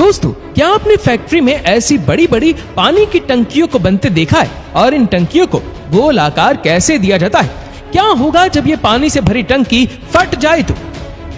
दोस्तों, क्या आपने फैक्ट्री में ऐसी बड़ी बड़ी पानी की टंकियों को बनते देखा है? और इन टंकियों को गोल आकार कैसे दिया जाता है? क्या होगा जब ये पानी से भरी टंकी फट जाए तो?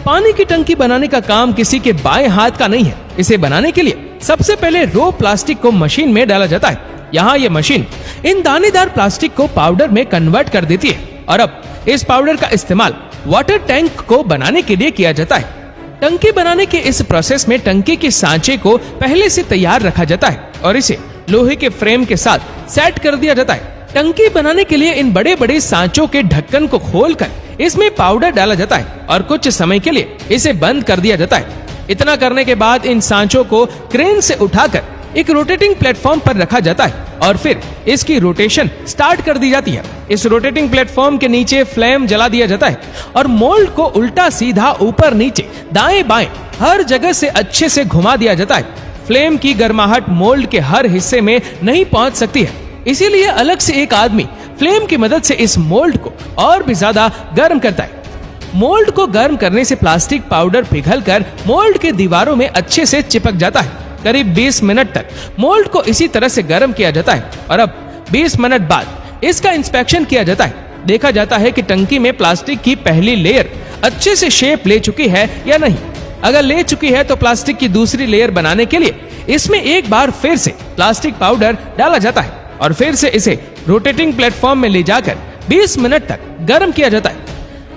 पानी की टंकी बनाने का काम किसी के बाएं हाथ का नहीं है। इसे बनाने के लिए सबसे पहले रो प्लास्टिक को मशीन में डाला जाता है। यहाँ ये मशीन इन दानेदार प्लास्टिक को पाउडर में कन्वर्ट कर देती है और अब इस पाउडर का इस्तेमाल वाटर टैंक को बनाने के लिए किया जाता है। टंकी बनाने के इस प्रोसेस में टंकी के सांचे को पहले से तैयार रखा जाता है और इसे लोहे के फ्रेम के साथ सेट कर दिया जाता है। टंकी बनाने के लिए इन बड़े बड़े सांचों के ढक्कन को खोलकर इसमें पाउडर डाला जाता है और कुछ समय के लिए इसे बंद कर दिया जाता है। इतना करने के बाद इन सांचों को क्रेन से उठाकर एक रोटेटिंग प्लेटफॉर्म पर रखा जाता है और फिर इसकी रोटेशन स्टार्ट कर दी जाती है। इस रोटेटिंग प्लेटफॉर्म के नीचे फ्लेम जला दिया जाता है और मोल्ड को उल्टा सीधा ऊपर नीचे दाएं बाएं हर जगह से अच्छे से घुमा दिया जाता है। फ्लेम की गर्माहट मोल्ड के हर हिस्से में नहीं पहुंच सकती है, इसीलिए अलग से एक आदमी फ्लेम की मदद से इस मोल्ड को और भी ज्यादा गर्म करता है। मोल्ड को गर्म करने से प्लास्टिक पाउडर पिघलकर मोल्ड के दीवारों में अच्छे से चिपक जाता है। करीब 20 मिनट तक मोल्ड को इसी तरह से गर्म किया जाता है और अब 20 मिनट बाद इसका इंस्पेक्शन किया जाता है। देखा जाता है कि टंकी में प्लास्टिक की पहली लेयर अच्छे से शेप ले चुकी है या नहीं। अगर ले चुकी है तो प्लास्टिक की दूसरी लेयर बनाने के लिए इसमें एक बार फिर से प्लास्टिक पाउडर डाला जाता है और फिर से इसे रोटेटिंग प्लेटफॉर्म में ले जाकर 20 मिनट तक गर्म किया जाता है।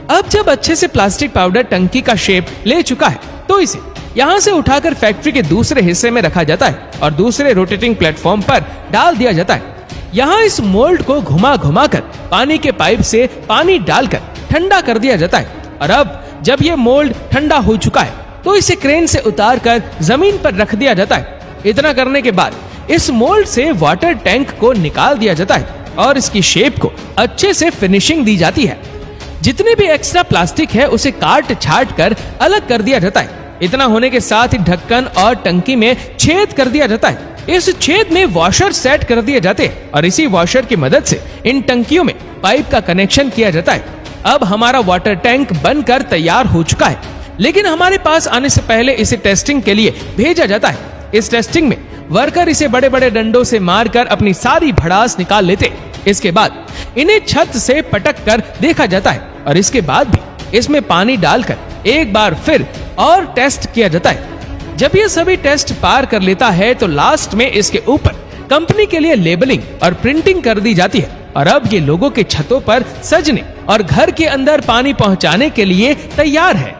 अब जब अच्छे से प्लास्टिक पाउडर टंकी का शेप ले चुका है तो इसे यहाँ से उठाकर फैक्ट्री के दूसरे हिस्से में रखा जाता है और दूसरे रोटेटिंग प्लेटफॉर्म पर डाल दिया जाता है। यहाँ इस मोल्ड को घुमा घुमा कर पानी के पाइप से पानी डालकर ठंडा कर दिया जाता है और अब जब ये मोल्ड ठंडा हो चुका है तो इसे क्रेन से उतार कर जमीन पर रख दिया जाता है। इतना करने के बाद इस मोल्ड से वाटर टैंक को निकाल दिया जाता है और इसकी शेप को अच्छे से फिनिशिंग दी जाती है। जितने भी एक्स्ट्रा प्लास्टिक है उसे काट छाट कर अलग कर दिया जाता है। इतना होने के साथ ही ढक्कन और टंकी में छेद कर दिया जाता है। इस छेद में वॉशर सेट कर दिए जाते हैं और इसी वॉशर की मदद से इन टंकियों में पाइप का कनेक्शन किया जाता है। अब हमारा वाटर टैंक बनकर तैयार हो चुका है, लेकिन हमारे पास आने से पहले इसे टेस्टिंग के लिए भेजा जाता है। इस टेस्टिंग में वर्कर इसे बड़े बड़े डंडों से मारकर अपनी सारी भड़ास निकाल लेते। इसके बाद इन्हें छत से पटक कर देखा जाता है और इसके बाद भी इसमें पानी डालकर एक बार फिर और टेस्ट किया जाता है। जब ये सभी टेस्ट पार कर लेता है तो लास्ट में इसके ऊपर कंपनी के लिए लेबलिंग और प्रिंटिंग कर दी जाती है और अब ये लोगों के छतों पर सजने और घर के अंदर पानी पहुंचाने के लिए तैयार है।